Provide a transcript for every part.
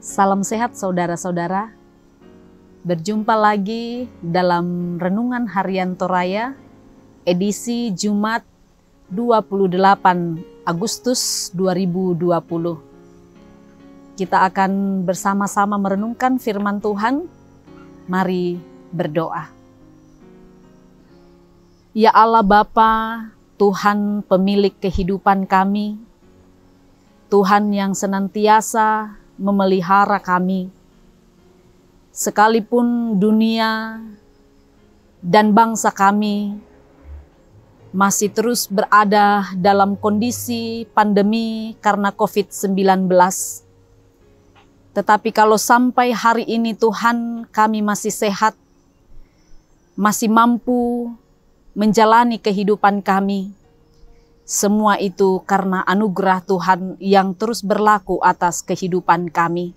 Salam sehat saudara-saudara. Berjumpa lagi dalam Renungan Harian Toraya, edisi Jumat 28 Agustus 2020. Kita akan bersama-sama merenungkan firman Tuhan. Mari berdoa. Ya Allah Bapa, Tuhan pemilik kehidupan kami, Tuhan yang senantiasa memelihara kami, sekalipun dunia dan bangsa kami masih terus berada dalam kondisi pandemi karena COVID-19. Tetapi kalau sampai hari ini Tuhan kami masih sehat, masih mampu menjalani kehidupan kami, semua itu karena anugerah Tuhan yang terus berlaku atas kehidupan kami.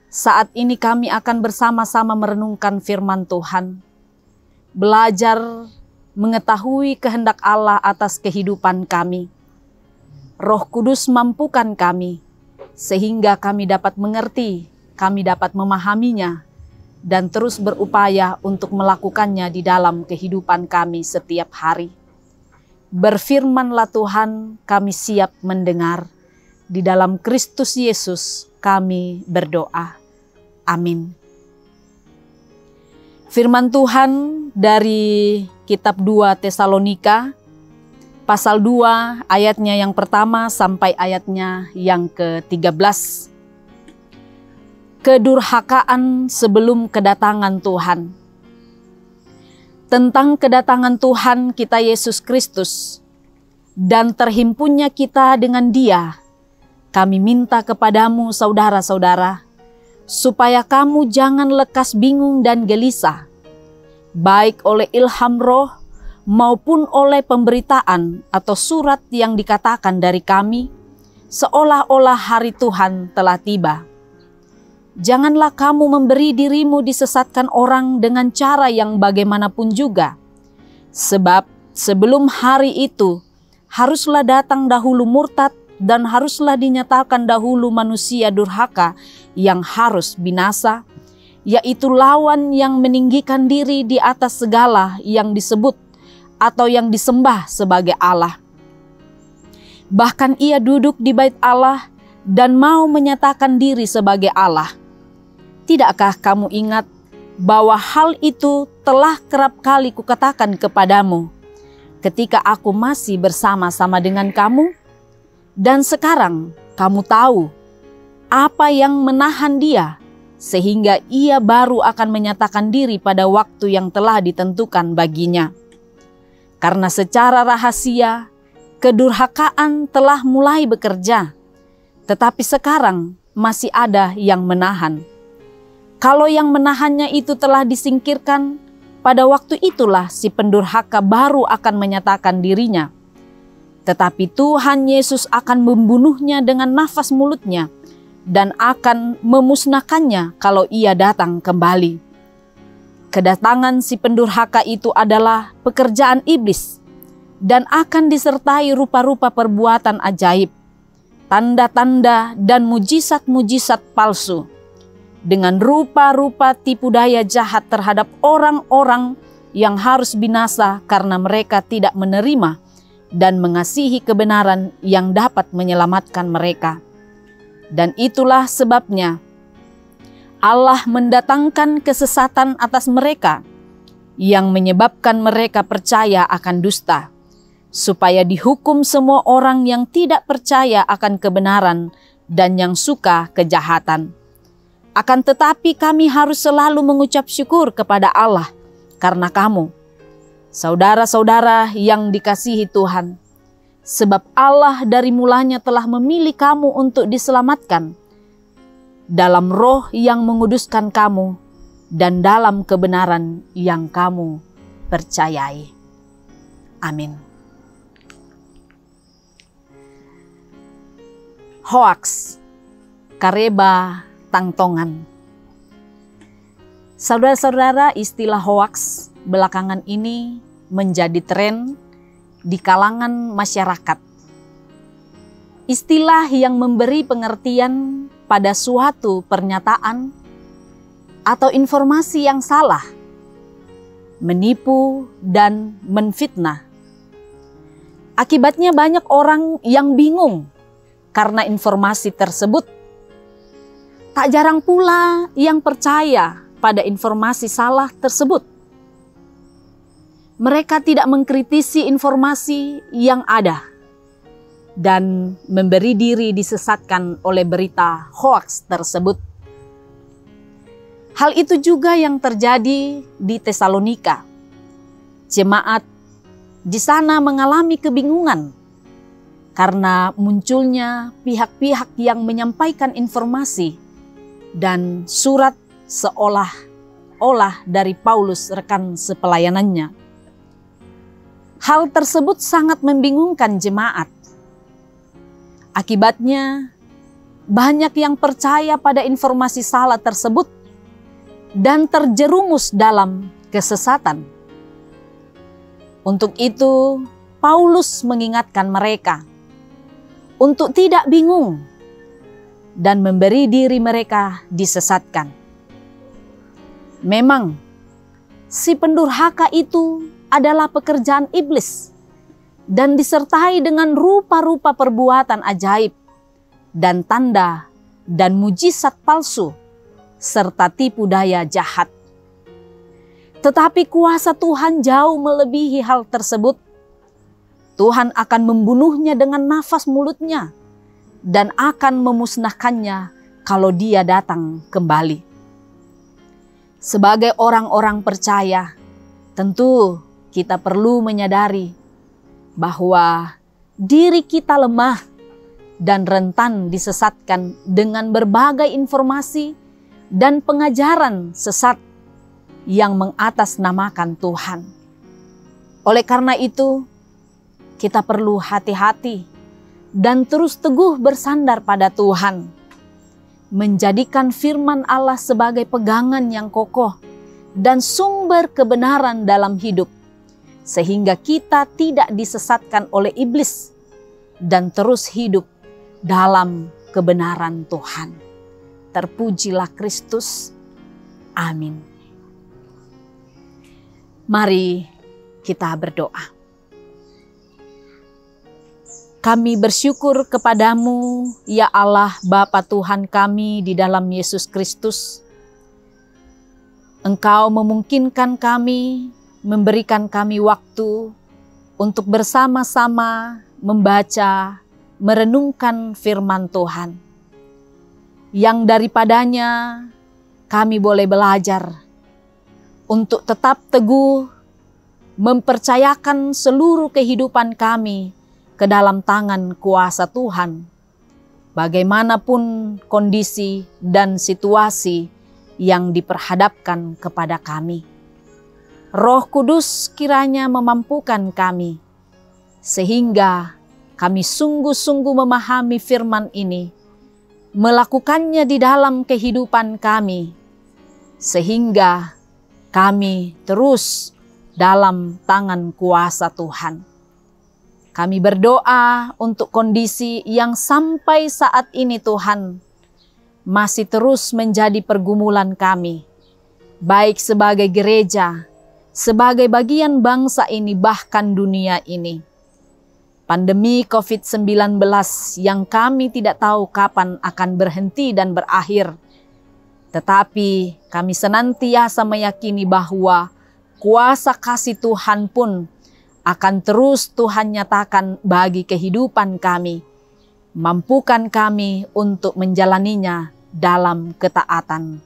Saat ini kami akan bersama-sama merenungkan firman Tuhan, belajar mengetahui kehendak Allah atas kehidupan kami. Roh Kudus mampukan kami, sehingga kami dapat mengerti, kami dapat memahaminya, dan terus berupaya untuk melakukannya di dalam kehidupan kami setiap hari. Berfirmanlah Tuhan, kami siap mendengar. Di dalam Kristus Yesus kami berdoa. Amin. Firman Tuhan dari kitab 2 Tesalonika, pasal 2 ayatnya yang pertama sampai ayatnya yang ke-13. Kedurhakaan sebelum kedatangan Tuhan. Tentang kedatangan Tuhan kita Yesus Kristus dan terhimpunnya kita dengan Dia, kami minta kepadamu saudara-saudara, supaya kamu jangan lekas bingung dan gelisah, baik oleh ilham roh maupun oleh pemberitaan atau surat yang dikatakan dari kami, seolah-olah hari Tuhan telah tiba. Janganlah kamu memberi dirimu disesatkan orang dengan cara yang bagaimanapun juga. Sebab sebelum hari itu haruslah datang dahulu murtad dan haruslah dinyatakan dahulu manusia durhaka yang harus binasa, yaitu lawan yang meninggikan diri di atas segala yang disebut atau yang disembah sebagai Allah. Bahkan ia duduk di bait Allah dan mau menyatakan diri sebagai Allah. Tidakkah kamu ingat bahwa hal itu telah kerap kali kukatakan kepadamu ketika aku masih bersama-sama dengan kamu? Dan sekarang kamu tahu apa yang menahan dia, sehingga ia baru akan menyatakan diri pada waktu yang telah ditentukan baginya. Karena secara rahasia, kedurhakaan telah mulai bekerja, tetapi sekarang masih ada yang menahan. Kalau yang menahannya itu telah disingkirkan, pada waktu itulah si pendurhaka baru akan menyatakan dirinya. Tetapi Tuhan Yesus akan membunuhnya dengan nafas mulutnya dan akan memusnahkannya kalau ia datang kembali. Kedatangan si pendurhaka itu adalah pekerjaan iblis dan akan disertai rupa-rupa perbuatan ajaib, tanda-tanda dan mujizat-mujizat palsu, dengan rupa-rupa tipu daya jahat terhadap orang-orang yang harus binasa karena mereka tidak menerima dan mengasihi kebenaran yang dapat menyelamatkan mereka. Dan itulah sebabnya Allah mendatangkan kesesatan atas mereka yang menyebabkan mereka percaya akan dusta, supaya dihukum semua orang yang tidak percaya akan kebenaran dan yang suka kejahatan. Akan tetapi kami harus selalu mengucap syukur kepada Allah karena kamu, saudara-saudara yang dikasihi Tuhan. Sebab Allah dari mulanya telah memilih kamu untuk diselamatkan dalam roh yang menguduskan kamu dan dalam kebenaran yang kamu percayai. Amin. Hoaks, kareba tangtongan. Saudara-saudara, istilah hoaks belakangan ini menjadi tren di kalangan masyarakat. Istilah yang memberi pengertian pada suatu pernyataan atau informasi yang salah, menipu dan menfitnah. Akibatnya banyak orang yang bingung karena informasi tersebut. Tak jarang pula yang percaya pada informasi salah tersebut. Mereka tidak mengkritisi informasi yang ada dan memberi diri disesatkan oleh berita hoaks tersebut. Hal itu juga yang terjadi di Tesalonika. Jemaat di sana mengalami kebingungan karena munculnya pihak-pihak yang menyampaikan informasi dan surat seolah-olah dari Paulus rekan sepelayanannya. Hal tersebut sangat membingungkan jemaat. Akibatnya, banyak yang percaya pada informasi salah tersebut dan terjerumus dalam kesesatan. Untuk itu, Paulus mengingatkan mereka untuk tidak bingung dan memberi diri mereka disesatkan. Memang, si pendurhaka itu adalah pekerjaan iblis dan disertai dengan rupa-rupa perbuatan ajaib dan tanda dan mujizat palsu serta tipu daya jahat. Tetapi kuasa Tuhan jauh melebihi hal tersebut. Tuhan akan membunuhnya dengan nafas mulutnya dan akan memusnahkannya kalau dia datang kembali. Sebagai orang-orang percaya, tentu kita perlu menyadari bahwa diri kita lemah dan rentan disesatkan dengan berbagai informasi dan pengajaran sesat yang mengatasnamakan Tuhan. Oleh karena itu, kita perlu hati-hati dan terus teguh bersandar pada Tuhan, menjadikan firman Allah sebagai pegangan yang kokoh dan sumber kebenaran dalam hidup, sehingga kita tidak disesatkan oleh iblis dan terus hidup dalam kebenaran Tuhan. Terpujilah Kristus. Amin. Mari kita berdoa. Kami bersyukur kepadamu, ya Allah Bapa Tuhan kami di dalam Yesus Kristus. Engkau memungkinkan kami, memberikan kami waktu untuk bersama-sama membaca, merenungkan firman Tuhan. Yang daripadanya kami boleh belajar untuk tetap teguh, mempercayakan seluruh kehidupan kami ke dalam tangan kuasa Tuhan. Bagaimanapun kondisi dan situasi yang diperhadapkan kepada kami. Roh Kudus kiranya memampukan kami, sehingga kami sungguh-sungguh memahami firman ini, melakukannya di dalam kehidupan kami, sehingga kami terus dalam tangan kuasa Tuhan. Kami berdoa untuk kondisi yang sampai saat ini Tuhan masih terus menjadi pergumulan kami, baik sebagai gereja, sebagai bagian bangsa ini, bahkan dunia ini. Pandemi COVID-19 yang kami tidak tahu kapan akan berhenti dan berakhir. Tetapi kami senantiasa meyakini bahwa kuasa kasih Tuhan pun akan terus Tuhan nyatakan bagi kehidupan kami. Mampukan kami untuk menjalaninya dalam ketaatan.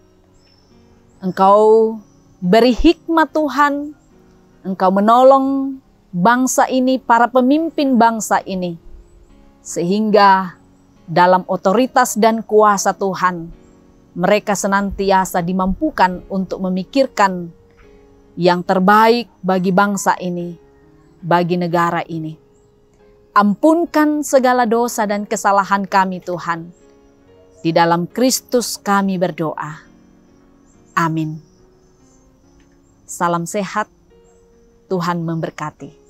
Engkau beri hikmat Tuhan, Engkau menolong bangsa ini, para pemimpin bangsa ini, sehingga dalam otoritas dan kuasa Tuhan, mereka senantiasa dimampukan untuk memikirkan yang terbaik bagi bangsa ini, bagi negara ini. Ampunkan segala dosa dan kesalahan kami Tuhan. Di dalam Kristus kami berdoa. Amin. Salam sehat, Tuhan memberkati.